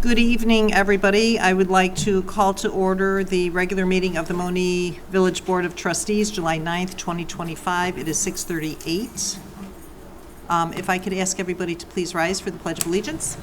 Good evening, everybody. I would like to call to order the regular meeting of the Monee Village Board of Trustees, July 9th, 2025. It is 6:38. If I could ask everybody to please rise for the Pledge of Allegiance.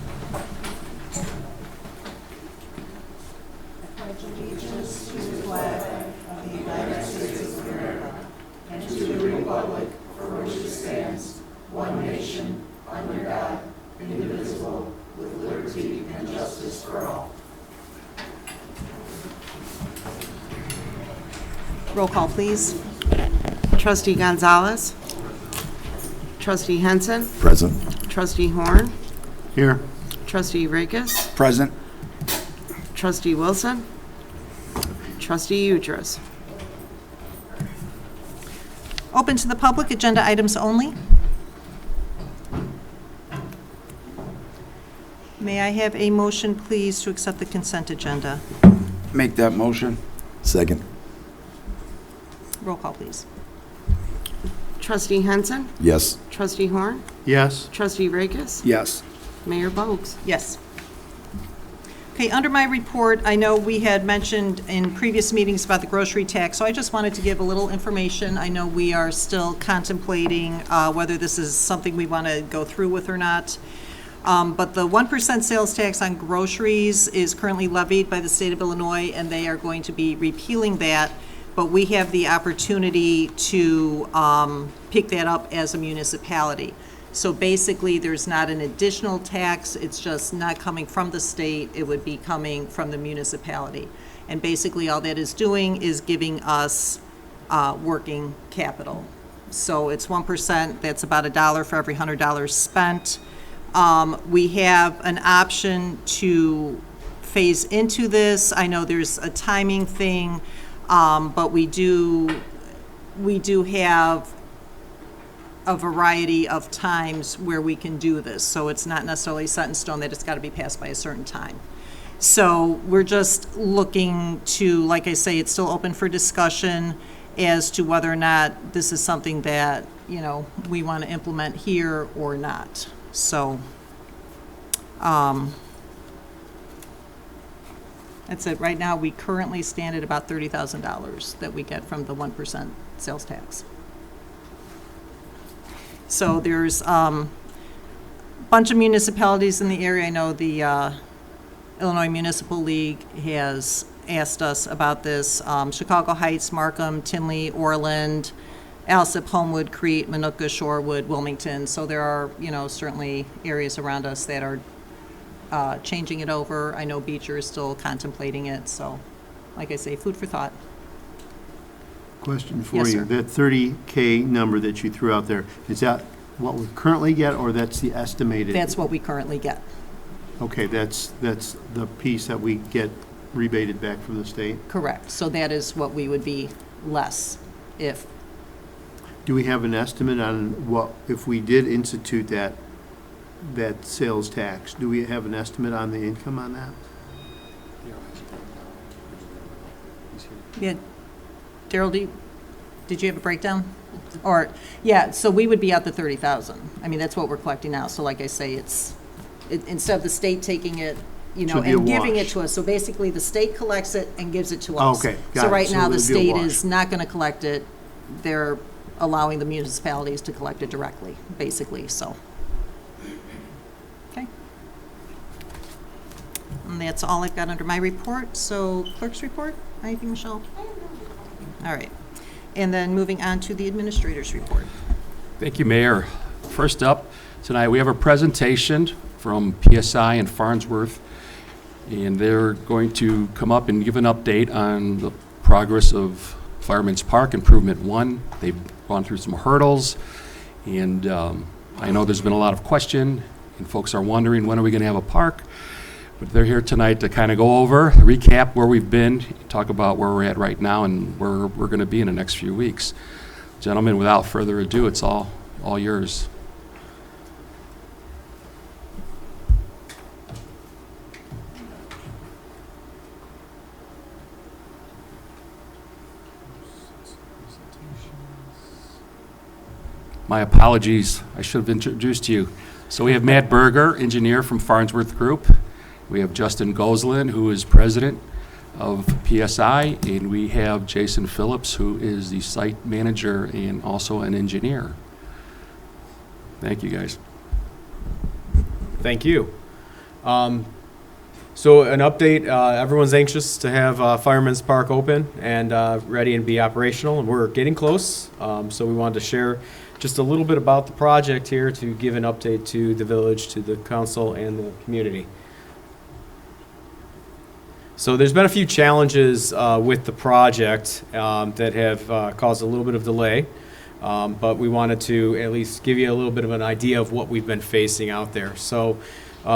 Roll call, please. Trustee Gonzalez. Trustee Henson. Present. Trustee Horn. Here. Trustee Rakes. Present. Trustee Wilson. Trustee Udras. Open to the public, agenda items only. May I have a motion, please, to accept the consent agenda? Make that motion. Second. Roll call, please. Trustee Henson. Yes. Trustee Horn. Yes. Trustee Rakes. Yes. Mayor Bogues. Yes. Okay, under my report, I know we had mentioned in previous meetings about the grocery tax, so I just wanted to give a little information. I know we are still contemplating whether this is something we want to go through with or not. But the 1% sales tax on groceries is currently levied by the state of Illinois, and they are going to be repealing that. But we have the opportunity to pick that up as a municipality. So basically, there's not an additional tax. It's just not coming from the state. It would be coming from the municipality. And basically, all that is doing is giving us working capital. So it's 1%. That's about $1 for every $100 spent. We have an option to phase into this. I know there's a timing thing. But we do have a variety of times where we can do this. So it's not necessarily set in stone that it's got to be passed by a certain time. So we're just looking to, like I say, it's still open for discussion as to whether or not this is something that, you know, we want to implement here or not. So, that's it. Right now, we currently stand at about $30,000 that we get from the 1% sales tax. So there's a bunch of municipalities in the area. I know the Illinois Municipal League has asked us about this. Chicago Heights, Markham, Tinley, Orland, Alsip, Homewood, Crete, Minooka, Shorewood, Wilmington. So there are, you know, certainly areas around us that are changing it over. I know Beecher is still contemplating it, so like I say, food for thought. Question for Yes, you. sir. That 30K number that you threw out there, is that what we currently get, or that's the estimated? That's what we currently get. Okay, that's the piece that we get rebated back from the state? Correct. So that is what we would be less if, Do we have an estimate on what, if we did institute that sales tax, do we have an estimate on the income on that? yeah, Daryl, did you have a breakdown? Or, yeah, so we would be out the 30,000. I mean, that's what we're collecting now. So like I say, instead of the state taking it, you know, Should be a and giving wash. it to us. So basically, the state collects it and gives it to us. Okay, got So it. right So now, it the would be a state wash. is not going to collect it. They're allowing the municipalities to collect it directly, basically, so. Okay. And that's all I've got under my report. So clerk's report, anything, Michelle? All right. And then moving on to the administrator's report. Thank you, Mayor. First up, tonight we have a presentation from PSI and Farnsworth, and they're going to come up and give an update on the progress of Fireman's Park Improvement 1. They've gone through some hurdles, and I know there's been a lot of question, and folks are wondering, when are we going to have a park? But they're here tonight to kind of go over, recap where we've been, talk about where we're at right now and where we're going to be in the next few weeks. Gentlemen, without further ado, it's all yours. My apologies, I should have introduced you. So we have Matt Berger, engineer from Farnsworth Group. We have Justin Goslin, who is president of PSI, and we have Jason Phillips, who is the site manager and also an engineer. Thank you, guys. Thank you. So an update, everyone's anxious to have Fireman's Park open and ready and be operational, and we're getting close. So we wanted to share just a little bit about the project here to give an update to the village, to the council, and the community. So there's been a few challenges with the project that have caused a little bit of delay, but we wanted to at least give you a little bit of an idea of what we've been facing out there. So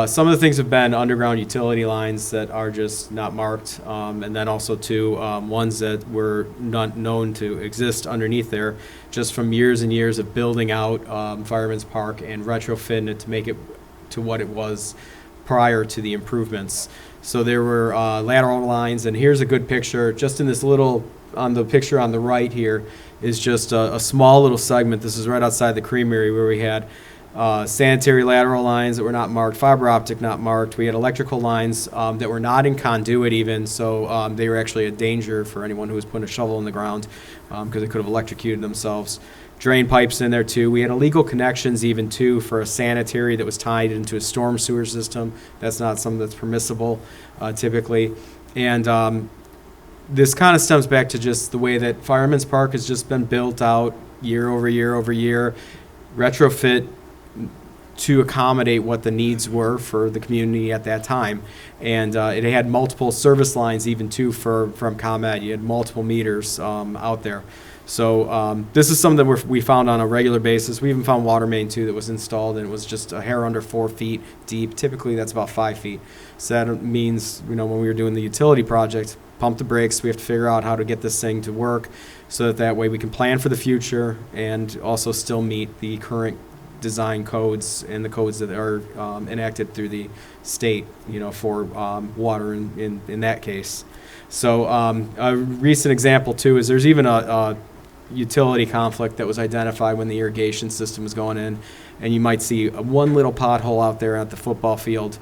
some of the things have been underground utility lines that are just not marked, and then also ones that were not known to exist underneath there, just from years and years of building out Fireman's Park and retrofitting it to make it to what it was prior to the improvements. So there were lateral lines, and here's a good picture. Just in this little, on the picture on the right here, is just a small little segment. This is right outside the creamery where we had sanitary lateral lines that were not marked, fiber optic not marked. We had electrical lines that were not in conduit even, so they were actually a danger for anyone who was putting a shovel in the ground because they could have electrocuted themselves. Drain pipes in there too. We had illegal connections even too for a sanitary that was tied into a storm sewer system. That's not something that's permissible typically. And this kind of stems back to just the way that Fireman's Park has just been built out year over year over year, retrofit to accommodate what the needs were for the community at that time. And it had multiple service lines even too from ComEd. You had multiple meters out there. So this is something that we found on a regular basis. We even found water main too that was installed, and it was just a hair under 4 feet deep. Typically that's about 5 feet. So that means, when we were doing the utility project, pump the brakes. We have to figure out how to get this thing to work so that way we can plan for the future and also still meet the current design codes and the codes that are enacted through the state, for water in that case. So a recent example too is there's even a utility conflict that was identified when the irrigation system was going in, and you might see one little pothole out there at the football field,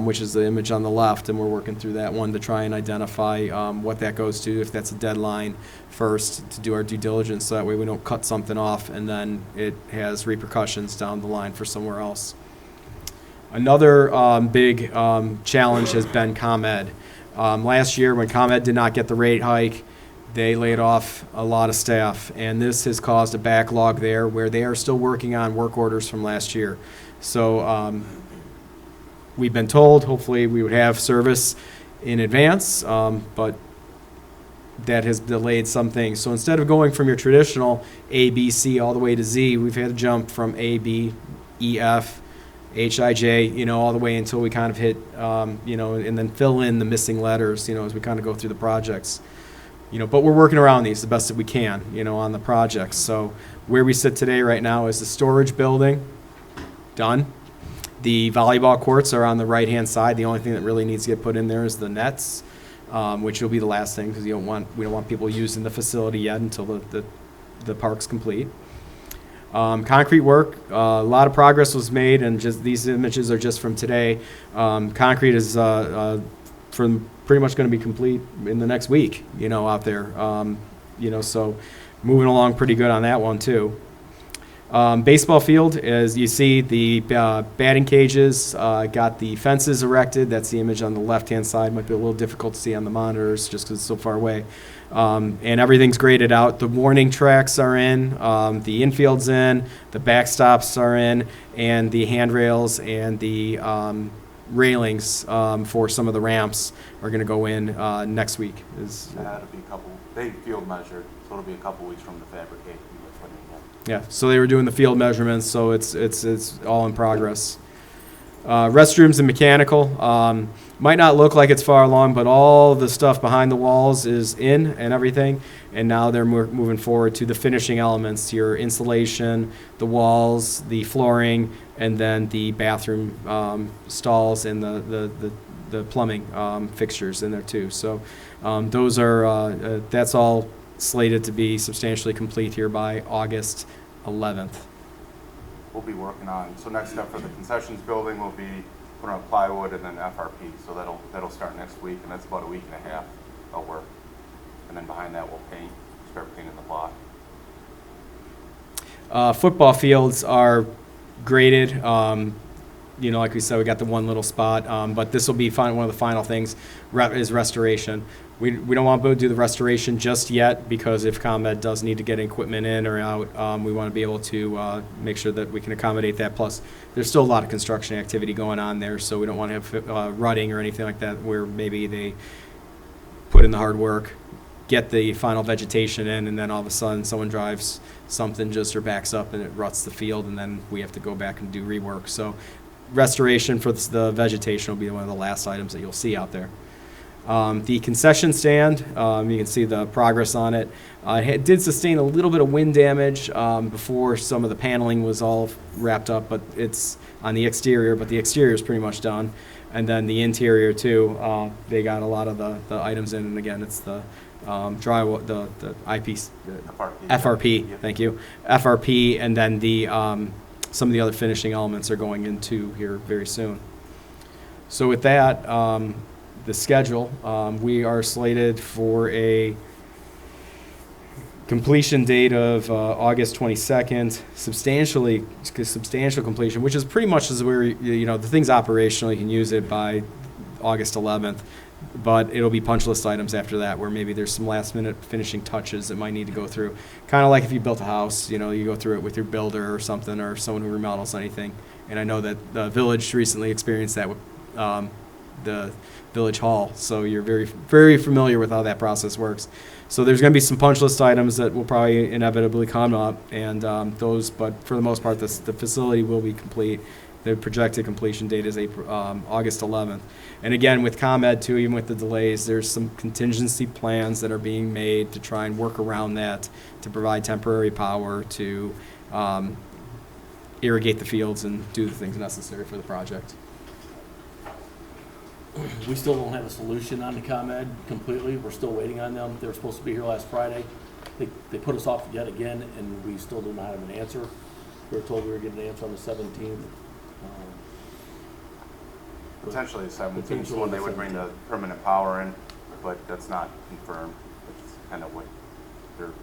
which is the image on the left, and we're working through that one to try and identify what that goes to, if that's a deadline first, to do our due diligence, so that way we don't cut something off and then it has repercussions down the line for somewhere else. Another big challenge has been ComEd. Last year when ComEd did not get the rate hike, they laid off a lot of staff, and this has caused a backlog there where they are still working on work orders from last year. So we've been told hopefully we would have service in advance, but that has delayed some things. So instead of going from your traditional A, B, C all the way to Z, we've had to jump from A, B, E, F, H, I, J, all the way until we kind of hit, and then fill in the missing letters, as we kind of go through the projects. But we're working around these the best that we can, on the projects. So where we sit today right now is the storage building, done. The volleyball courts are on the right-hand side. The only thing that really needs to get put in there is the nets, which will be the last thing because we don't want people using the facility yet until the park's complete. Concrete work, a lot of progress was made, and just these images are just from today. Concrete is from pretty much going to be complete in the next week, out there. So moving along pretty good on that one too. Baseball field, as you see, the batting cages got the fences erected. That's the image on the left-hand side. Might be a little difficult to see on the monitors just because it's so far away. And everything's graded out. The warning tracks are in, the infield's in, the backstops are in, and the handrails and the railings for some of the ramps are going to go in next week. That'll be a couple. They field measured, so it'll be a couple weeks from the fabrication. Yeah, so they were doing the field measurements, so it's all in progress. Restrooms and mechanical might not look like it's far along, but all the stuff behind the walls is in and everything, and now they're moving forward to the finishing elements, your insulation, the walls, the flooring, and then the bathroom stalls and the plumbing fixtures in there too. So those are that's all slated to be substantially complete here by August 11th. We'll be working on, so next step for the concessions building will be put on plywood and then FRP, so that'll start next week, and that's about a week and a half of work. And then behind that, we'll start painting the plot. Football fields are graded. Like we said, we got the one little spot, but this will be one of the final things is restoration. We don't want to do the restoration just yet because if ComEd does need to get equipment in or out, we want to be able to make sure that we can accommodate that. Plus, there's still a lot of construction activity going on there, so we don't want to have rutting or anything like that where maybe they put in the hard work, get the final vegetation in, and then all of a sudden someone drives something just or backs up and it ruts the field, and then we have to go back and do rework. So restoration for the vegetation will be one of the last items that you'll see out there. The concession stand, you can see the progress on it. It did sustain a little bit of wind damage before some of the paneling was all wrapped up, but it's on the exterior, but the exterior is pretty much done. And then the interior too, they got a lot of the items in, and again, it's the drywall, the IPs, FRP, Yep. thank you, FRP, and then the some of the other finishing elements are going into here very soon. So with that, the schedule, we are slated for a completion date of August 22nd, substantial completion, which is pretty much as where, the thing's operational, you can use it by August 11th, but it'll be punch list items after that where maybe there's some last minute finishing touches that might need to go through. Kind of like if you built a house, you go through it with your builder or something, or someone who remodels anything. And I know that the village recently experienced that with the village hall, so you're very, very familiar with how that process works. So there's going to be some punch list items that will probably inevitably come up, and but for the most part, the facility will be complete. The projected completion date is August 11th. And again, with ComEd too, even with the delays, there's some contingency plans that are being made to try and work around that, to provide temporary power, to irrigate the fields and do the things necessary for the project. We still don't have a solution on the ComEd completely. We're still waiting on them. They were supposed to be here last Friday. They put us off yet again, and we still do not have an answer. We were told we were getting an answer on the 17th. Potentially the 17th, Potentially when the they would bring 17th. the permanent power in, but that's not confirmed. It's kind of what they're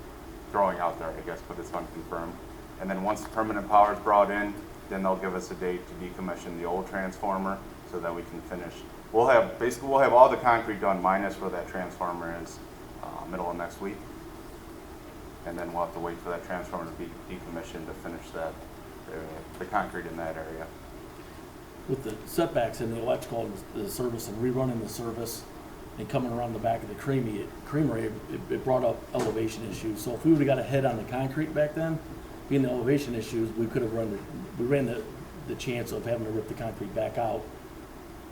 throwing out there, I guess, but it's unconfirmed. And then once the permanent power is brought in, then they'll give us a date to decommission the old transformer so that we can finish. We'll have all the concrete done minus where that transformer is, middle of next week. And then we'll have to wait for that transformer to be decommissioned to finish that, the concrete in that area. With the setbacks in the electrical and the service and rerunning the service and coming around the back of the creamery, it brought up elevation issues. So if we would have got ahead on the concrete back then, being the elevation issues, we could have ran the chance of having to rip the concrete back out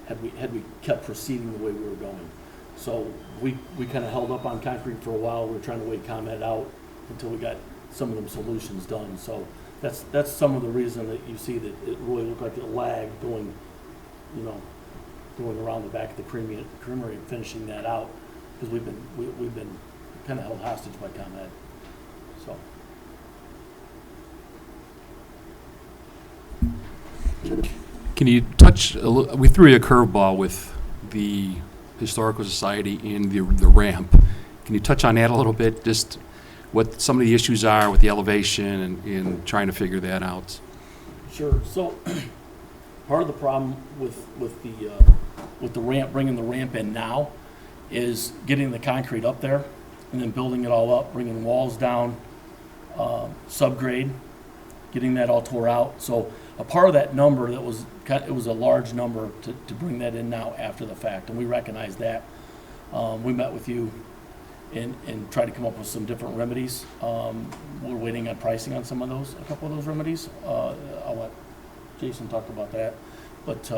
had we kept proceeding the way we were going. So we kind of held up on concrete for a while. We were trying to wait ComEd out until we got some of them solutions done. So that's some of the reason that you see that it really looked like a lag going around the back of the creamery and finishing that out, because we've been kind of held hostage by ComEd. So. Can you touch, we threw you a curveball with the Historical Society and the ramp. Can you touch on that a little bit, just what some of the issues are with the elevation and trying to figure that out? Sure. So part of the problem with the ramp, bringing the ramp in now, is getting the concrete up there and then building it all up, bringing walls down, subgrade, getting that all tore out. So a part of that number it was a large number to bring that in now after the fact, and we recognize that. We met with you and tried to come up with some different remedies. We're waiting on pricing on a couple of those remedies. I'll let Jason talk about that. But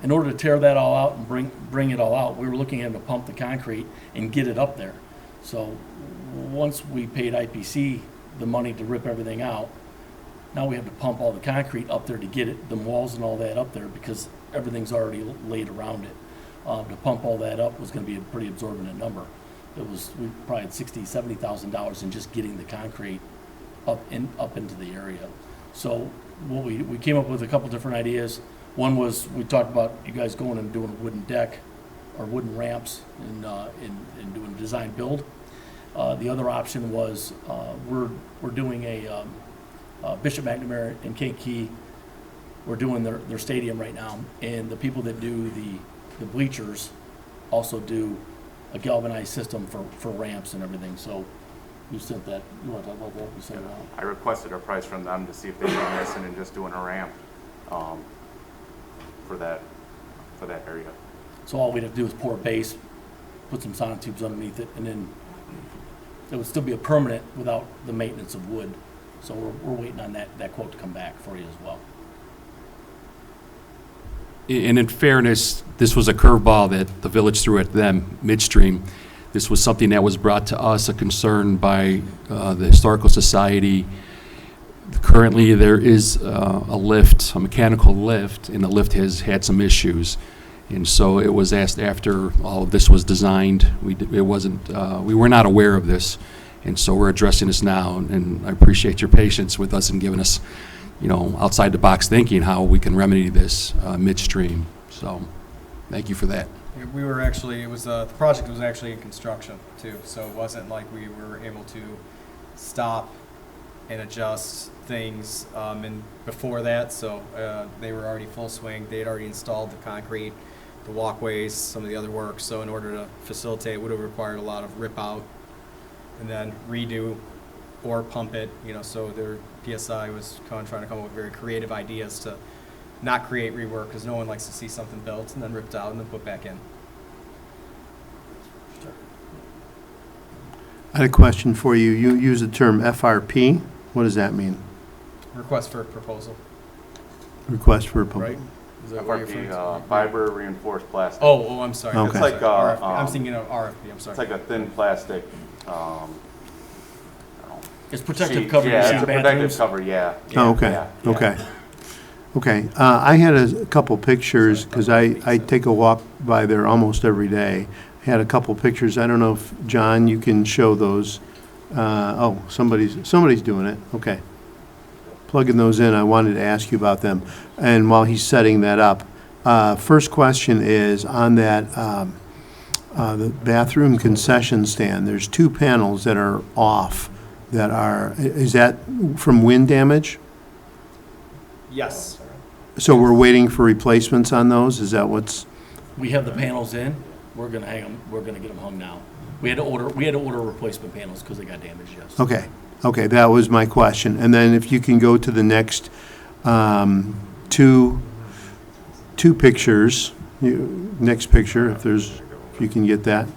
in order to tear that all out and bring it all out, we were looking at to pump the concrete and get it up there. So once we paid IPC the money to rip everything out, now we have to pump all the concrete up there to get it, the walls and all that up there, because everything's already laid around it. To pump all that up was going to be a pretty absorbent number. We probably had $60,000, $70,000 in just getting the concrete up into the area. So what we came up with a couple different ideas. One was, we talked about you guys going and doing a wooden deck or wooden ramps and doing design build. The other option was, we're doing a Bishop McNamara and Kankakee. We're doing their stadium right now, and the people that do the bleachers also do a galvanized system for ramps and everything. So you sent that. You want to talk about that? You sent it out. I requested a price from them to see if they'd be interested in just doing a ramp for that area. So all we'd have to do is pour a base, put some sonotubes underneath it, and then it would still be a permanent without the maintenance of wood. So we're waiting on that quote to come back for you as well. And in fairness, this was a curveball that the village threw at them midstream. This was something that was brought to us, a concern by the Historical Society. Currently, there is a lift, a mechanical lift, and the lift has had some issues. And so it was asked after all of this was designed. We were not aware of this, and so we're addressing this now. And I appreciate your patience with us and giving us, outside the box thinking how we can remedy this midstream. So, thank you for that. We were actually, the project was actually in construction too, so it wasn't like we were able to stop and adjust things and before that, so they were already full swing. They had already installed the concrete, the walkways, some of the other work, so in order to facilitate, it would have required a lot of rip out and then redo or pump it, so their PSI was trying to come up with very creative ideas to not create rework, because no one likes to see something built and then ripped out and then put back in. I had a question for you. You use the term FRP. What does that mean? Request for proposal, Request for a proposal. right? Is that what you're referring to? FRP, fiber reinforced plastic. Oh, I'm sorry. Okay. It's like RFP. I'm I'm thinking of RFP, I'm sorry. It's like a thin plastic. It's protective sheet. cover. Yeah, you it's a see in protective bathrooms. cover. Yeah. Oh, okay, Yeah, yeah. okay. Okay, I had a couple pictures, because I take a walk by there almost every day. I had a couple pictures, I don't know if, John, you can show those. Oh, somebody's doing it, okay. Plugging those in, I wanted to ask you about them. And while he's setting that up, first question is on that, the bathroom concession stand, there's 2 panels that are off that are, is that from wind damage? Yes. So we're waiting for replacements on those? Is that what's, We have the panels in. We're gonna hang them. We're gonna get them hung now. We had to order replacement panels because they got damaged. Yes. okay, that was my question. And then if you can go to the next two pictures, next picture, if you can get that.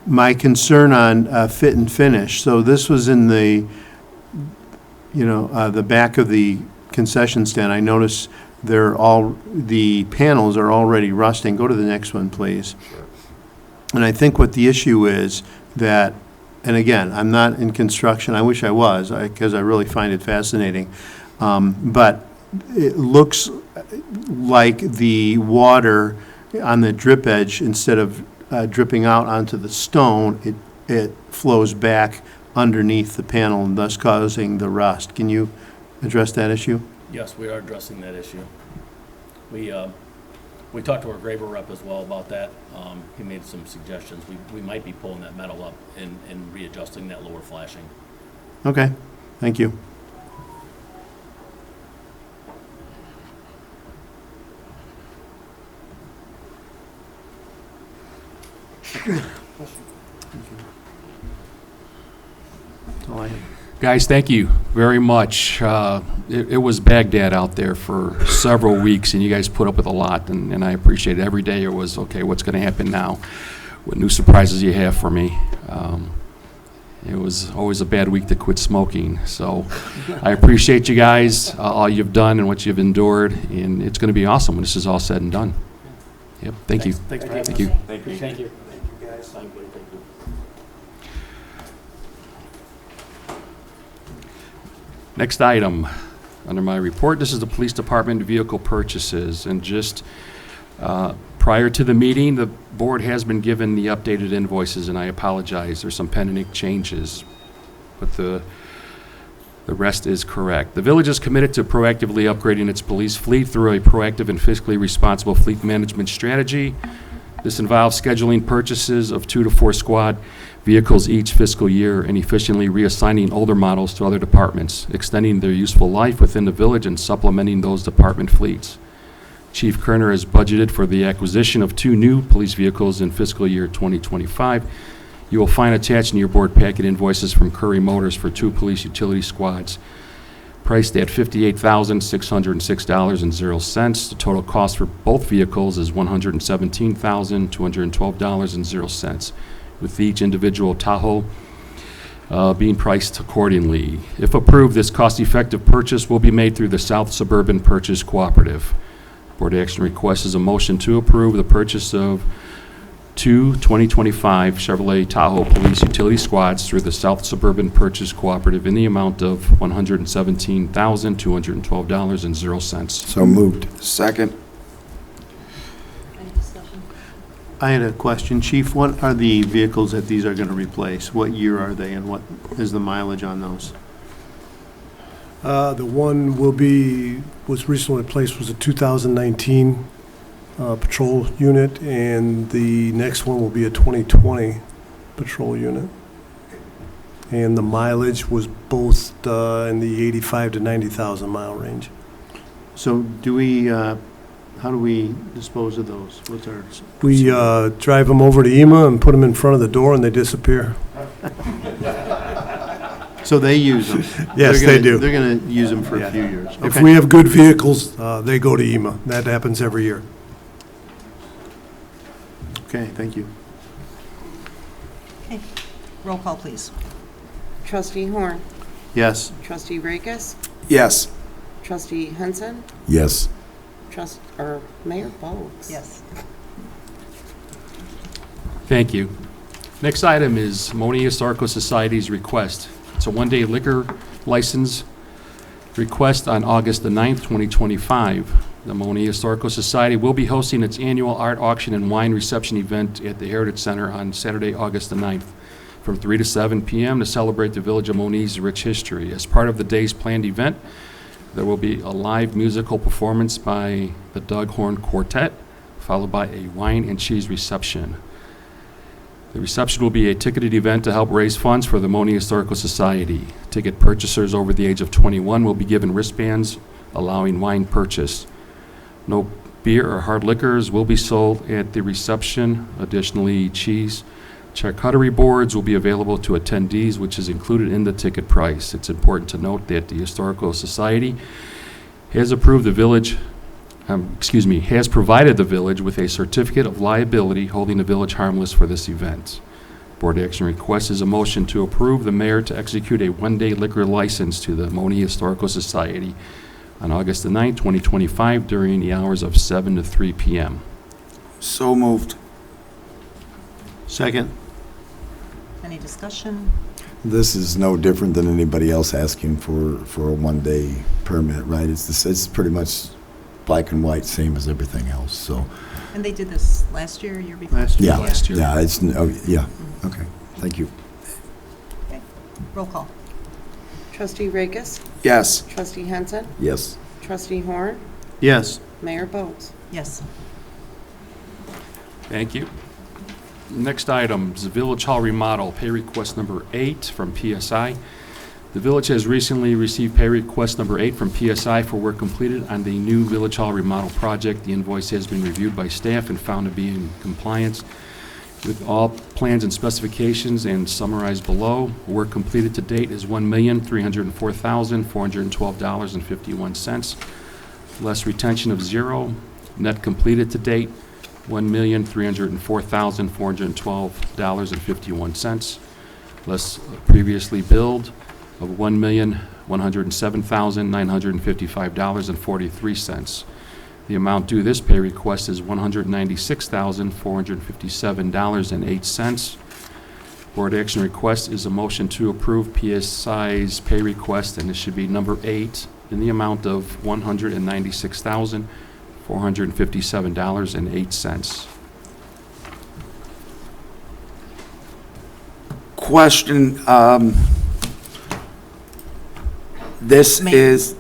My concern on fit and finish. So this was in the, the back of the concession stand. I noticed the panels are already rusting. Go to the next one, please. And I think what the issue is that, and again, I'm not in construction, I wish I was, because I really find it fascinating, but it looks like the water on the drip edge, instead of dripping out onto the stone, it flows back underneath the panel and thus causing the rust. Can you address that issue? Yes, we are addressing that issue. We talked to our Graver rep as well about that. He made some suggestions. We might be pulling that metal up and readjusting that lower flashing. Okay, thank you. That's all I have. Guys, thank you very much. It was Baghdad out there for several weeks, and you guys put up with a lot, and I appreciate it. Every day it was, okay, what's going to happen now? What new surprises you have for me? It was always a bad week to quit smoking. So I appreciate you guys, all you've done and what you've endured, and it's going to be awesome when this is all said and done. Yep, thank you. Thanks for having Thank us. you. Thank you. Thank you. Thank you, guys. Thank you. Next item, under my report, this is the police department vehicle purchases. And just prior to the meeting, the board has been given the updated invoices, and I apologize, there's some pending changes. But the The rest is correct. The village is committed to proactively upgrading its police fleet through a proactive and fiscally responsible fleet management strategy. This involves scheduling purchases of 2 to 4 squad vehicles each fiscal year and efficiently reassigning older models to other departments, extending their useful life within the village and supplementing those department fleets. Chief Kerner has budgeted for the acquisition of 2 new police vehicles in fiscal year 2025. You will find attached in your board packet invoices from Curry Motors for 2 police utility squads, priced at $58,606.00. The total cost for both vehicles is $117,212.00, with each individual Tahoe being priced accordingly. If approved, this cost-effective purchase will be made through the South Suburban Purchase Cooperative. Board action request is a motion to approve the purchase of 2 2025 Chevrolet Tahoe Police Utility Squads through the South Suburban Purchase Cooperative in the amount of $117,212.00. So moved. Second. Any discussion? I had a question, Chief. What are the vehicles that these are going to replace? What year are they, and what is the mileage on those? The one was recently replaced was a 2019 patrol unit, and the next one will be a 2020 patrol unit. And the mileage was both in the 85 to 90,000 mile range. So do we, how do we dispose of those? What's our? We drive them over to EMA and put them in front of the door, and they disappear. So they use them? Yes, They're they gonna- do. They're going to use them for a Yeah. few years? If Okay. we have good vehicles, they go to EMA. That happens every year. Okay, thank you. Okay, roll call, please. Trustee Horn. Yes. Trustee Rakes. Yes. Trustee Henson. Yes. Mayor Bogues. Yes. Thank you. Next item is Monee Historical Society's request. It's a one-day liquor license request on August the 9th, 2025. The Monee Historical Society will be hosting its annual art auction and wine reception event at the Heritage Center on Saturday, August the 9th, from 3 to 7 p.m. to celebrate the village of Monee's rich history. As part of the day's planned event, there will be a live musical performance by the Doug Horn Quartet, followed by a wine and cheese reception. The reception will be a ticketed event to help raise funds for the Monee Historical Society. Ticket purchasers over the age of 21 will be given wristbands allowing wine purchase. No beer or hard liquors will be sold at the reception. Additionally, cheese charcuterie boards will be available to attendees, which is included in the ticket price. It's important to note that the Historical Society has approved the village has provided the village with a certificate of liability holding the village harmless for this event. Board action request is a motion to approve the mayor to execute a one-day liquor license to the Monee Historical Society on August the 9th, 2025, during the hours of 7 to 3 p.m. So moved. Second. Any discussion? This is no different than anybody else asking for a one-day permit, right? It's pretty much black and white, same as everything else, so. And they did this last year, year before? Last year. Yeah, Last year. yeah, yeah, okay, thank you. Okay, roll call. Trustee Rakes. Yes. Trustee Henson. Yes. Trustee Horn. Yes. Mayor Bogues. Yes. Thank you. Next item is the Village Hall remodel, pay request number 8 from PSI. The village has recently received pay request number 8 from PSI for work completed on the new Village Hall remodel project. The invoice has been reviewed by staff and found to be in compliance with all plans and specifications and summarized below. Work completed to date is $1,304,412.51, less retention of 0. Net completed to date, $1,304,412.51, less previously billed of $1,107,955.43. The amount due this pay request is $196,457.08. Board action request is a motion to approve PSI's pay request, and it should be number 8 in the amount of $196,457.08. Question, This Make- is,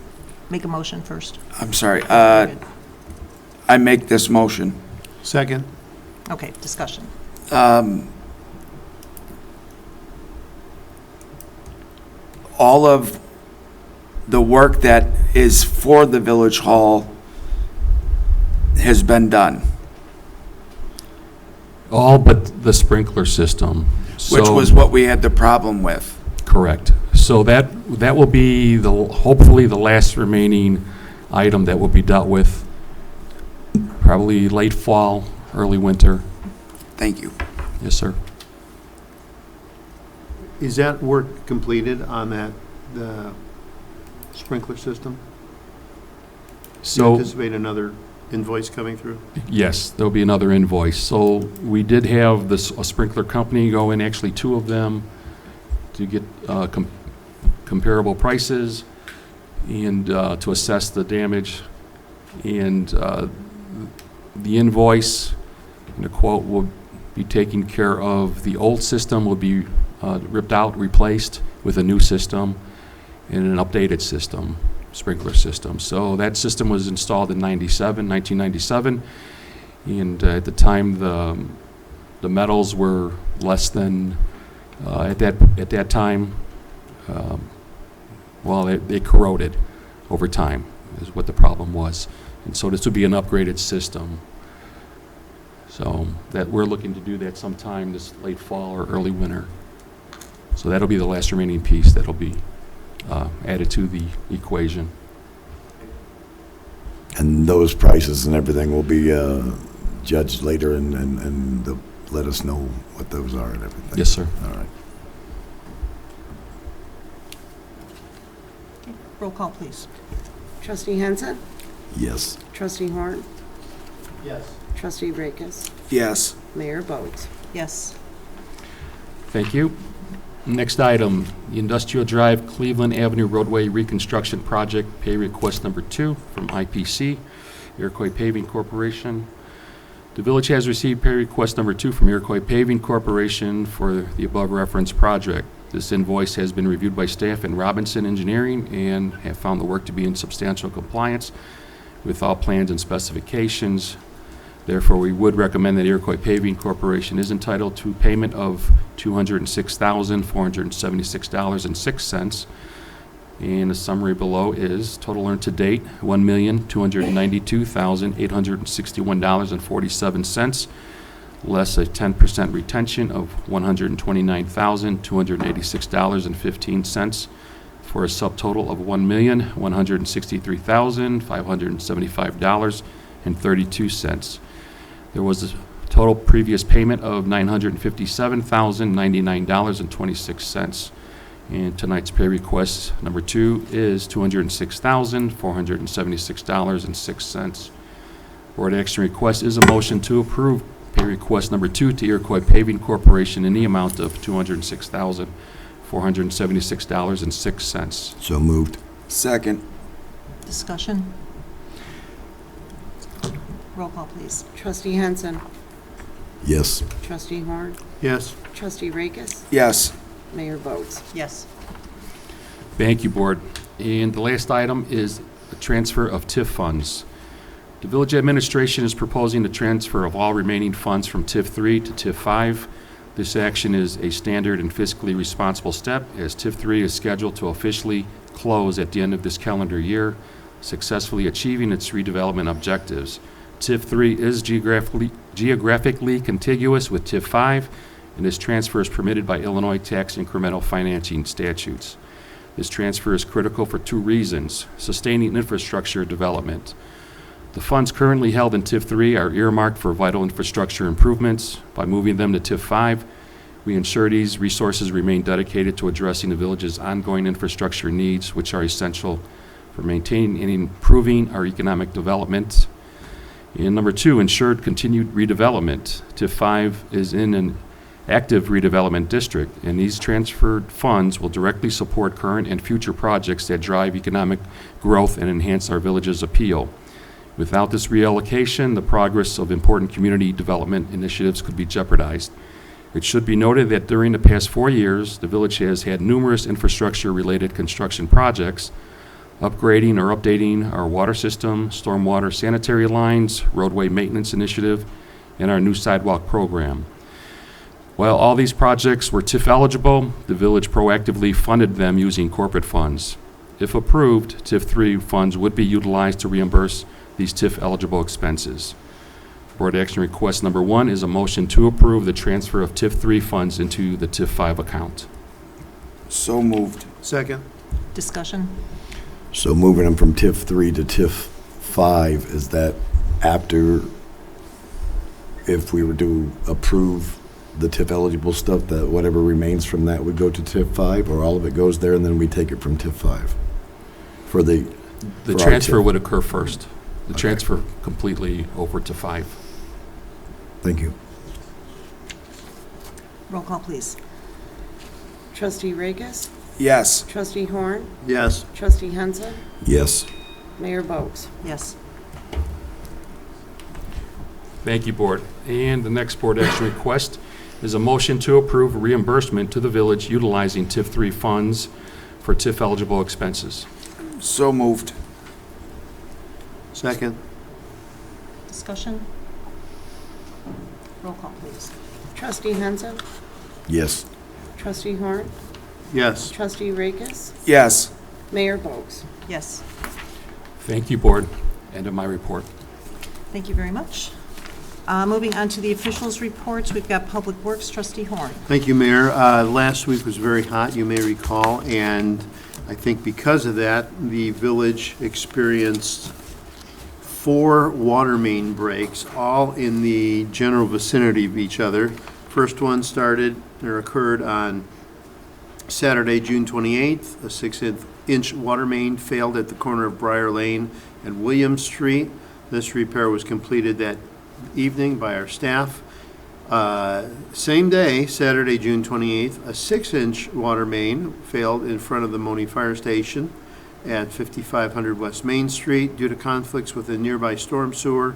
Make a motion first. I'm sorry, Good. I make this motion. Second? Okay, discussion. All of the work that is for the village hall has been done, All but the sprinkler system. which So- was what we had the problem with. Correct. So that will be hopefully the last remaining item that will be dealt with, probably late fall, early winter. Thank you. Yes, sir. Is that work completed on the sprinkler system? Do you So, anticipate another invoice coming through? yes, there'll be another invoice. So we did have a sprinkler company go in, actually two of them, to get comparable prices and to assess the damage. And the invoice and the quote will be taking care of, the old system will be ripped out, replaced with a new system and an updated system, sprinkler system. So that system was installed in 1997, and at the time the metals were less than at that time. Well, they corroded over time, is what the problem was, and so this would be an upgraded system. So that we're looking to do that sometime this late fall or early winter. So that'll be the last remaining piece that'll be added to the equation. And those prices and everything will be judged later, and they'll let us know what those are and everything. Yes, sir. All right. Roll call, please. Trustee Henson. Yes. Trustee Horn. Yes. Trustee Rakis. Yes. Mayor Boats. Yes. Thank you. Next item, the Industrial Drive Cleveland Avenue Roadway Reconstruction Project, pay request number 2 from IPC, Iroquois Paving Corporation. The village has received pay request number 2 from Iroquois Paving Corporation for the above referenced project. This invoice has been reviewed by staff in Robinson Engineering and have found the work to be in substantial compliance with all plans and specifications. Therefore, we would recommend that Iroquois Paving Corporation is entitled to payment of $206,476.06. And the summary below is total earned to date, $1,292,861.47, less a 10% retention of $129,286.15 for a subtotal of $1,163,575.32. There was a total previous payment of $957,099.26. And tonight's pay request number 2 is $206,476.06. Board action request is a motion to approve pay request number 2 to Iroquois Paving Corporation in the amount of $206,476.06. So moved. Second. Discussion. Roll call, please. Trustee Henson. Yes. Trustee Horn. Yes. Trustee Rakis. Yes. Mayor Boats. Yes. Thank you, Board. And the last item is the transfer of TIF funds. The village administration is proposing the transfer of all remaining funds from TIF 3 to TIF 5. This action is a standard and fiscally responsible step, as TIF 3 is scheduled to officially close at the end of this calendar year, successfully achieving its redevelopment objectives. TIF 3 is geographically contiguous with TIF 5, and this transfer is permitted by Illinois tax incremental financing statutes. This transfer is critical for 2 reasons: sustaining infrastructure development. The funds currently held in TIF 3 are earmarked for vital infrastructure improvements. By moving them to TIF 5, we ensure these resources remain dedicated to addressing the village's ongoing infrastructure needs, which are essential for maintaining and improving our economic development. And number 2, ensured continued redevelopment. TIF 5 is in an active redevelopment district, and these transferred funds will directly support current and future projects that drive economic growth and enhance our village's appeal. Without this reallocation, the progress of important community development initiatives could be jeopardized. It should be noted that during the past 4 years, the village has had numerous infrastructure-related construction projects, upgrading or updating our water system, stormwater sanitary lines, roadway maintenance initiative, and our new sidewalk program. While all these projects were TIF eligible, the village proactively funded them using corporate funds. If approved, TIF 3 funds would be utilized to reimburse these TIF eligible expenses. Board action request number 1 is a motion to approve the transfer of TIF 3 funds into the TIF 5 account. So moved. Second? Discussion? So moving them from TIF 3 to TIF 5, is that after, if we were to approve the TIF eligible stuff, that whatever remains from that would go to TIF 5, or all of it goes there and then we take it from TIF 5? For the The for our transfer TIF. would occur first. The Okay. transfer completely over to 5. Thank you. Roll call, please. Trustee Rakes, Yes. Trustee Horn, Yes. Trustee Henson, Yes. Mayor Boats. Yes. Thank you, Board. And the next board action request is a motion to approve reimbursement to the village utilizing TIF 3 funds for TIF eligible expenses. So moved. Second? Discussion? Roll call, please. Trustee Henson, Yes. Trustee Horn, Yes. Trustee Rakes, Yes. Mayor Boats. Yes. Thank you, Board. End of my report. Thank you very much. Moving on to the officials' reports, we've got Public Works, Trustee Horn. Thank you, Mayor. Last week was very hot, you may recall, and I think because of that, the village experienced 4 water main breaks, all in the general vicinity of each other. First one occurred on Saturday, June 28th. A 6-inch water main failed at the corner of Briar Lane and Williams Street. This repair was completed that evening by our staff. Same day, Saturday, June 28th, a 6-inch water main failed in front of the Monee Fire Station at 5500 West Main Street due to conflicts with a nearby storm sewer.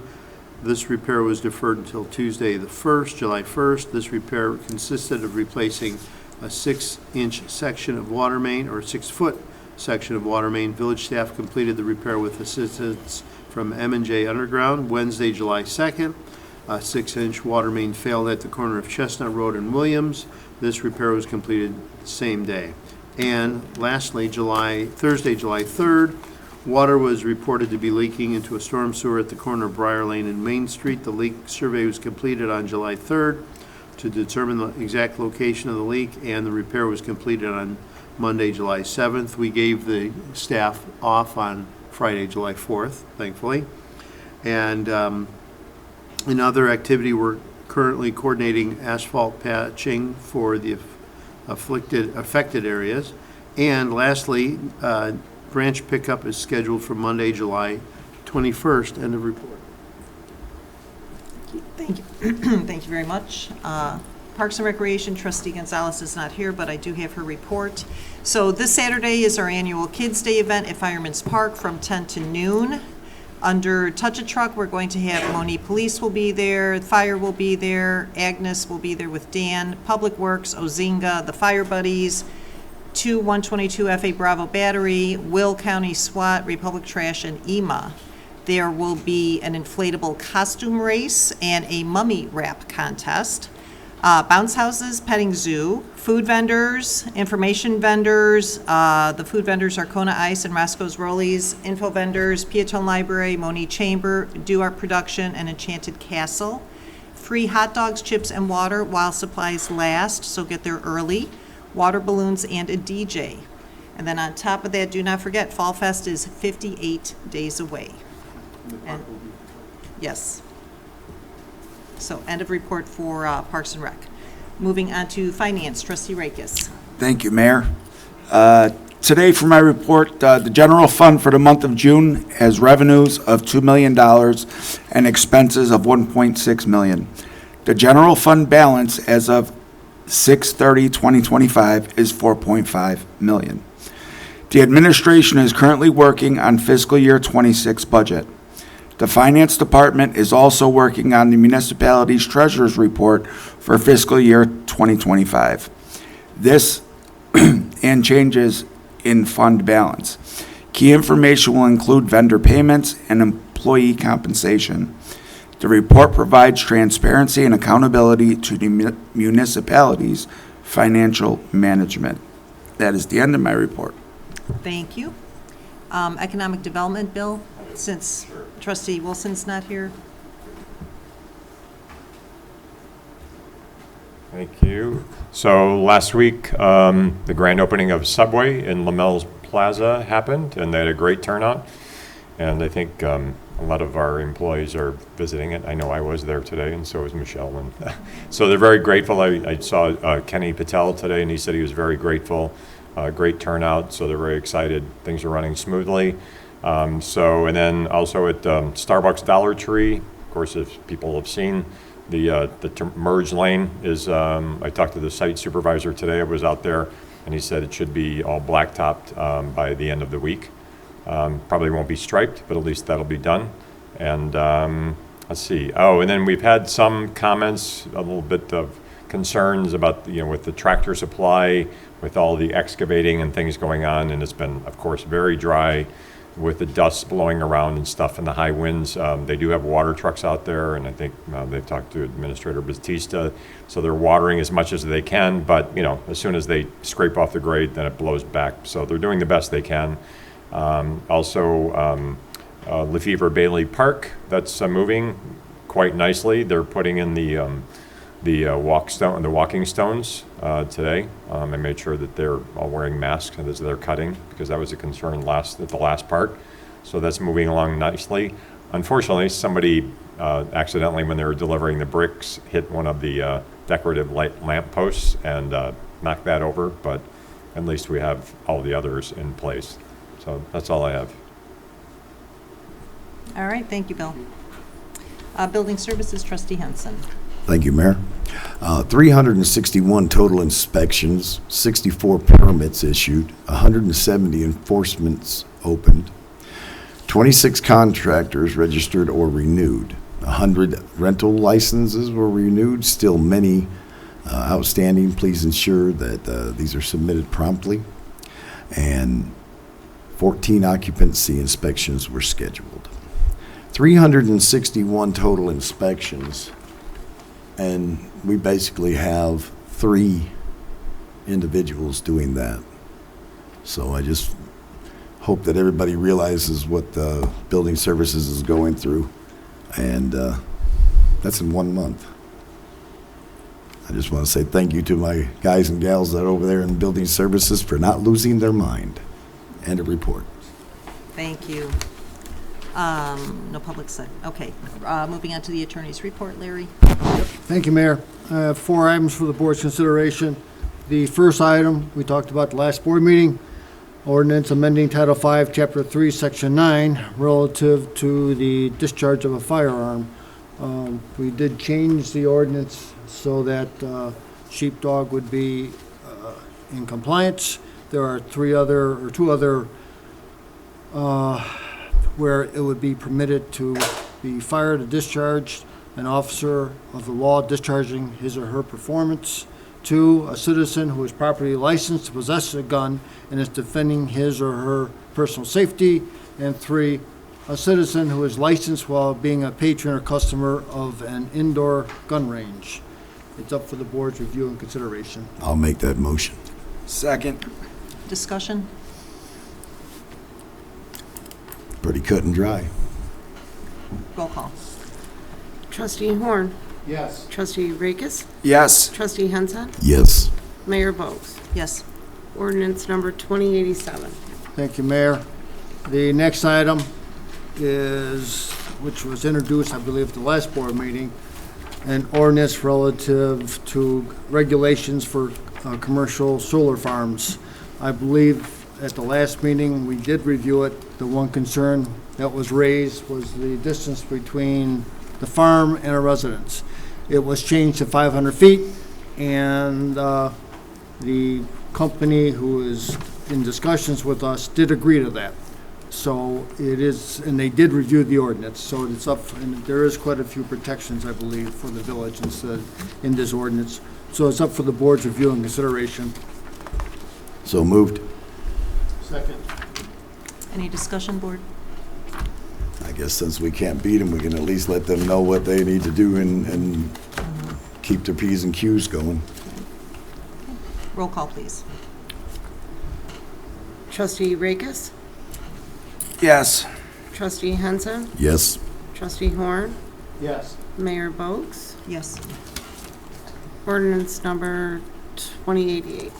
This repair was deferred until Tuesday the 1st, July 1st. This repair consisted of replacing a 6-inch section of water main, or 6-foot section of water main. Village staff completed the repair with assistance from M&J Underground. Wednesday, July 2nd, a 6-inch water main failed at the corner of Chestnut Road and Williams. This repair was completed the same day. And lastly, Thursday, July 3rd, water was reported to be leaking into a storm sewer at the corner of Briar Lane and Main Street. The leak survey was completed on July 3rd to determine the exact location of the leak, and the repair was completed on Monday, July 7th. We gave the staff off on Friday, July 4th, thankfully. And in other activity, we're currently coordinating asphalt patching for the affected areas. And lastly, branch pickup is scheduled for Monday, July 21st. End of report. Thank you. Thank you very much. Parks and Recreation, Trustee Gonzalez is not here, but I do have her report. So this Saturday is our annual Kids Day event at Fireman's Park from 10 to noon. Under Touch a Truck, we're going to have Monee Police will be there, Fire will be there, Agnes will be there with Dan, Public Works, Ozinga, the Fire Buddies, 122 FA Bravo Battery, Will County SWAT, Republic Trash, and EMA. There will be an inflatable costume race and a mummy wrap contest. Bounce houses, petting zoo, food vendors, information vendors. The food vendors are Kona Ice and Roscoe's Rollies. Info vendors, Piatone Library, Monee Chamber, Do Art Production, and Enchanted Castle. Free hot dogs, chips, and water while supplies last, so get there early. Water balloons and a DJ. And then on top of that, do not forget, Fall Fest is 58 days away. And- Yes. So end of report for Parks and Rec. Moving on to Finance, Trustee Rakes. Thank you, Mayor. Today, for my report, the general fund for the month of June has revenues of $2 million and expenses of $1.6 million. The general fund balance as of 6/30/2025 is $4.5 million. The administration is currently working on fiscal year 26 budget. The Finance Department is also working on the municipality's treasurer's report for fiscal year 2025. This and changes in fund balance. Key information will include vendor payments and employee compensation. The report provides transparency and accountability to the municipalities' financial management. That is the end of my report. Thank you. Economic Development Bill, since trustee Wilson's not here. Thank you. So last week, the grand opening of Subway in Lamelle's Plaza happened, and they had a great turnout. And I think a lot of our employees are visiting it. I know I was there today, and so was Michelle. And so they're very grateful. I saw Kenny Patel today, and he said he was very grateful. Great turnout, so they're very excited. Things are running smoothly. And then also at Starbucks Dollar Tree, of course, if people have seen, the merge lane is, I talked to the site supervisor today. I was out there, and he said it should be all blacktopped by the end of the week. Probably won't be striped, but at least that'll be done. And let's see. Oh, and then we've had some comments, a little bit of concerns about, with the tractor supply, with all the excavating and things going on. And it's been, of course, very dry with the dust blowing around and stuff and the high winds. They do have water trucks out there, and I think they've talked to Administrator Batista, so they're watering as much as they can, but as soon as they scrape off the grade, then it blows back. So they're doing the best they can. Lefevre Bailey Park, that's moving quite nicely. They're putting in the walking stones today. I made sure that they're all wearing masks as they're cutting, because that was a concern at the last part. So that's moving along nicely. Unfortunately, somebody accidentally, when they were delivering the bricks, hit one of the decorative lamp posts and knocked that over, but at least we have all the others in place. So that's all I have. All right, thank you, Bill. Building Services, trustee Henson. Thank you, Mayor. 361 total inspections, 64 permits issued, 170 enforcements opened, 26 contractors registered or renewed, 100 rental licenses were renewed, still many outstanding. Please ensure that these are submitted promptly. And 14 occupancy inspections were scheduled. 361 total inspections, and we basically have 3 individuals doing that. So I just hope that everybody realizes what the building services is going through, and that's in 1 month. I just want to say thank you to my guys and gals that are over there in building services for not losing their mind. End of report. Thank you. No public session. Okay. Moving on to the attorney's report, Larry. Thank you, Mayor. I have 4 items for the board's consideration. The first item we talked about the last board meeting, ordinance amending Title 5, Chapter 3, Section 9, relative to the discharge of a firearm. We did change the ordinance so that sheepdog would be in compliance. There are 2 other where it would be permitted to be fired or discharged an officer of the law discharging his or her performance. 2, a citizen who is properly licensed to possess a gun and is defending his or her personal safety. And 3, a citizen who is licensed while being a patron or customer of an indoor gun range. It's up for the board's review and consideration. I'll make that motion. Second. Discussion? Pretty cut and dry. Roll call. Trustee Horn. Yes. Trustee Rakes. Yes. Trustee Henson. Yes. Mayor Bogues. Yes. Ordinance number 2087. Thank you, Mayor. The next item is, which was introduced, I believe, at the last board meeting, an ordinance relative to regulations for commercial solar farms. I believe at the last meeting, we did review it. The one concern that was raised was the distance between the farm and a residence. It was changed to 500 feet, and the company who is in discussions with us did agree to that. So it is, and they did review the ordinance, so it's up, and there is quite a few protections, I believe, for the village in this ordinance. So it's up for the board's review and consideration. So moved. Second. Any discussion, board? I guess since we can't beat them, we can at least let them know what they need to do and keep their P's and Q's going. Roll call, please. Trustee Rakes, Yes. Trustee Henson, Yes. Trustee Horn, Yes. Mayor Bogues. Yes. Ordinance number 2088.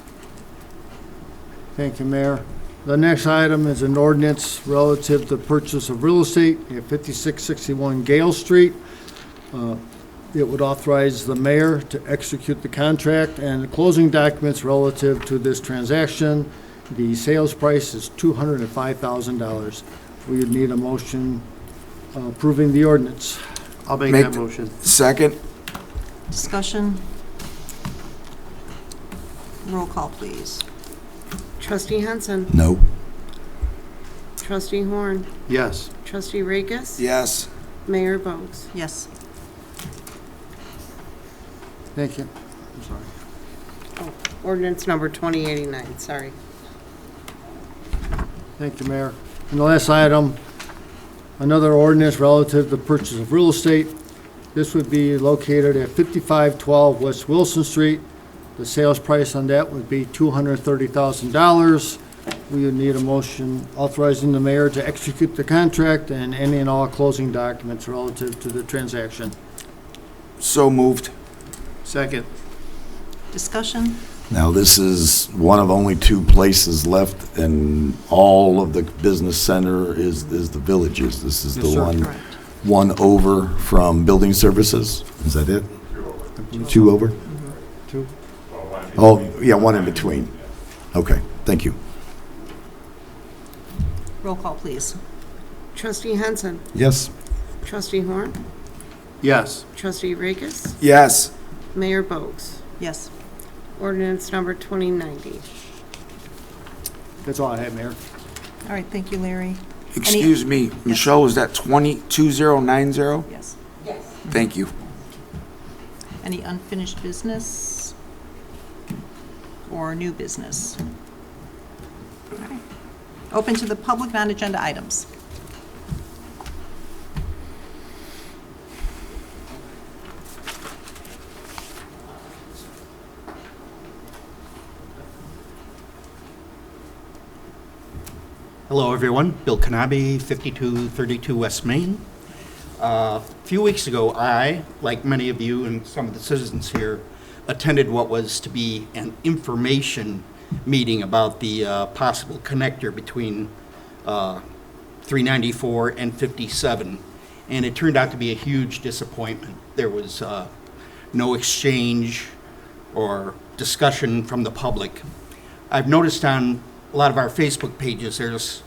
Thank you, Mayor. The next item is an ordinance relative to purchase of real estate at 5661 Gale Street. It would authorize the mayor to execute the contract and the closing documents relative to this transaction. The sales price is $205,000. We would need a motion approving the ordinance. I'll make Make that the- motion. Second? Discussion? Roll call, please. Trustee Henson, No. Trustee Horn, Yes. Trustee Rakes, Yes. Mayor Bogues. Yes. Thank you. I'm sorry. Ordinance number 2089, sorry. Thank you, Mayor. And the last item, another ordinance relative to purchase of real estate. This would be located at 5512 West Wilson Street. The sales price on that would be $230,000. We would need a motion authorizing the mayor to execute the contract and any and all closing documents relative to the transaction. So moved. Second. Discussion? Now, this is one of only two places left, and all of the business center is the Villages. This is the Correct. one over from Building Services. Is that it? Two over? Two. Oh, yeah, one in between. Okay, thank you. Roll call, please. Trustee Henson, Yes. Trustee Horn, Yes. Trustee Rakes, Yes. Mayor Bogues. Yes. Ordinance number 2090. That's all I have, Mayor. All right, thank you, Larry. Excuse me, Michelle, was that 2090? Yes. Thank you. Any unfinished business or new business? All right. Open to the public, non-agenda items. Hello, everyone. Bill Kanabe, 5232 West Main. A few weeks ago, I, like many of you and some of the citizens here, attended what was to be an information meeting about the possible connector between 394 and 57. And it turned out to be a huge disappointment. There was no exchange or discussion from the public. I've noticed on a lot of our Facebook pages, there's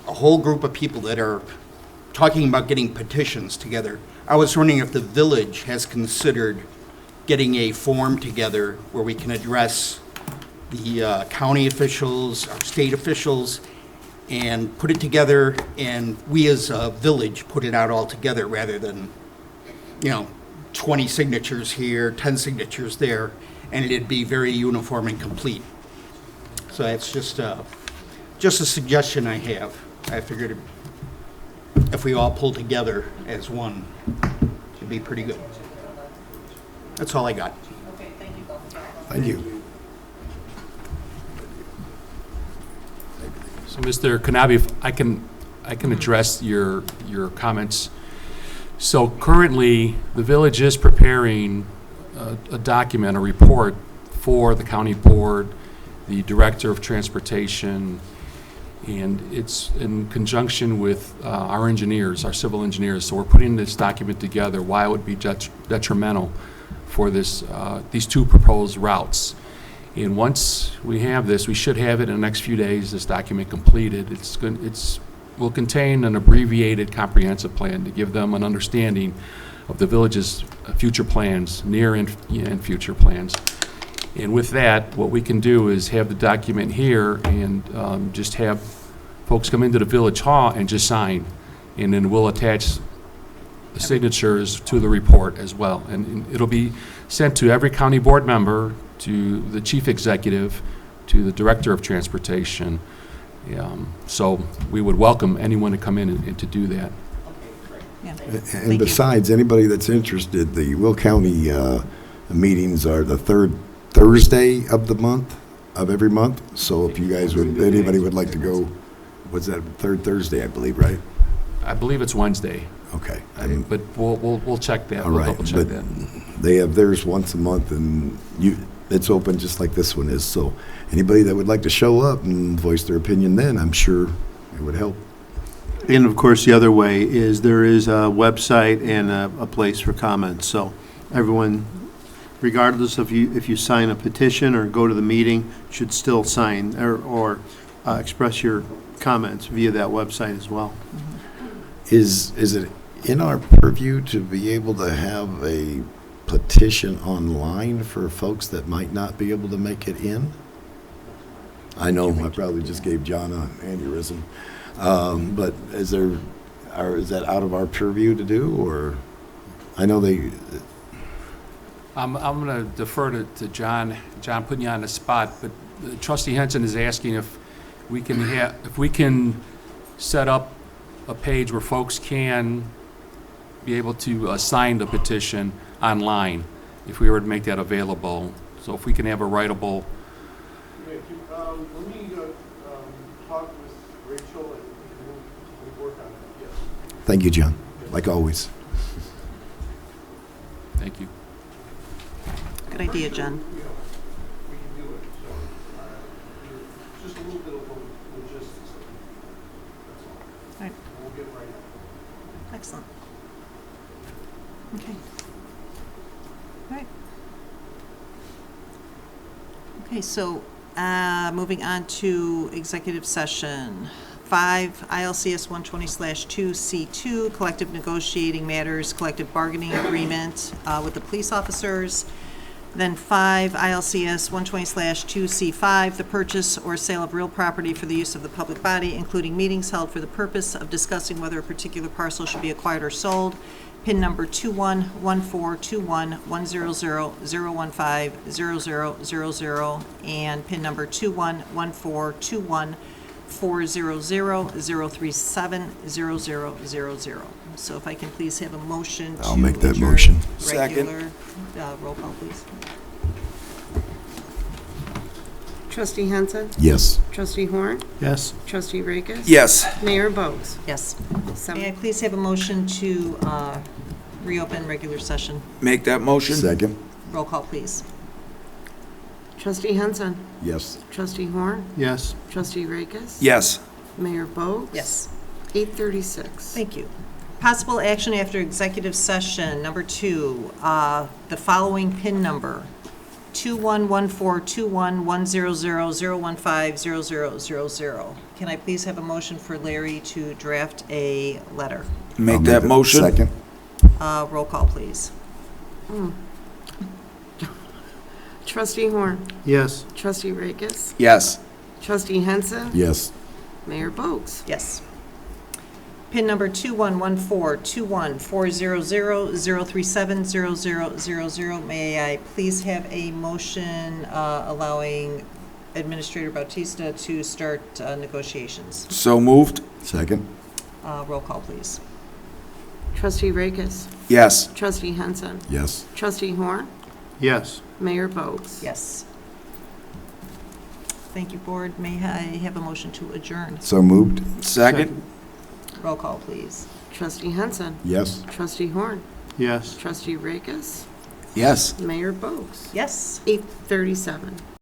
a whole group of people that are talking about getting petitions together. I was wondering if the village has considered getting a form together where we can address the county officials, our state officials, and put it together, and we as a village put it out all together rather than, 20 signatures here, 10 signatures there, and it'd be very uniform and complete. So that's just a suggestion I have. I figured if we all pull together as one, it'd be pretty good. That's all I got. Thank you. So, Mr. Kanabe, if I can address your comments. So currently, the village is preparing a document, a report for the county board, the director of transportation, and it's in conjunction with our engineers, our civil engineers. So we're putting this document together, why it would be detrimental for this, these two proposed routes. And once we have this, we should have it in the next few days, this document completed. Will contain an abbreviated comprehensive plan to give them an understanding of the village's future plans, near and future plans. And with that, what we can do is have the document here and just have folks come into the village hall and just sign. And then we'll attach the signatures to the report as well. And it'll be sent to every county board member, to the chief executive, to the director of transportation, So we would welcome anyone to come in and to do that. Yeah. And you. besides, anybody that's interested, the Will County meetings are the third Thursday of the month, of every month. So if you guys would, anybody would like to go, what's that, third Thursday, I believe, right? I believe it's Wednesday, Okay. but we'll check that. All We'll right, double check but that. they have theirs once a month, and it's open just like this one is. So anybody that would like to show up and voice their opinion then, I'm sure it would help. And of course, the other way is there is a website and a place for comments. So everyone, regardless of if you sign a petition or go to the meeting, should still sign or express your comments via that website as well. Is it in our purview to be able to have a petition online for folks that might not be able to make it in? I know I probably just gave John an aneurysm, but is that out of our purview to do, or I know they? I'm going to defer to John. John, putting you on the spot, but Trustee Henson is asking if we can set up a page where folks can be able to sign the petition online, if we were to make that available. So if we can have a writable. Let me talk with Rachel and we work on that, yes. Thank you, John. Like always. Thank you. Good idea, Jen. We can do it, so just a little bit of logistics. That's all. Right. We'll get right on it. Excellent. Okay. All right. Okay, so moving on to executive session. 5 ILCS 120/2C2, collective negotiating matters, collective bargaining agreement with the police officers. Then 5 ILCS 120/2C5, the purchase or sale of real property for the use of the public body, including meetings held for the purpose of discussing whether a particular parcel should be acquired or sold. PIN number 2114211000150000 and PIN number 2114214000370000. So if I can please have a motion to I'll make that adjourn motion. regular, roll call, please. Trustee Henson. Yes. Trustee Horn. Yes? Trustee Rakes. Yes. Mayor Bogues. Yes. Seven- May I please have a motion to reopen regular session? Make that motion. Second? Roll call, please. Trustee Henson. Yes. Trustee Horn. Yes? Trustee Rakes. Yes. Mayor Bogues. Yes. 8:36. Thank you. Possible action after executive session. Number 2, the following PIN number, 2114211000150000. Can I please have a motion for Larry to draft a letter? Make I'll that motion. Second? Roll call, please. Trustee Horn. Yes. Trustee Rakes. Yes. Trustee Henson. Yes. Mayor Bogues. Yes. PIN number 2114214000370000. May I please have a motion allowing Administrator Bautista to start negotiations? So moved. Second? Roll call, please. Trustee Rakes. Yes. Trustee Henson. Yes. Trustee Horn. Yes. Mayor Bogues. Yes. Thank you, Board. May I have a motion to adjourn? So moved? Second. Roll call, please. Trustee Henson. Yes. Trustee Horn. Yes. Trustee Rakes. Yes. Mayor Bogues. Yes. 8:37.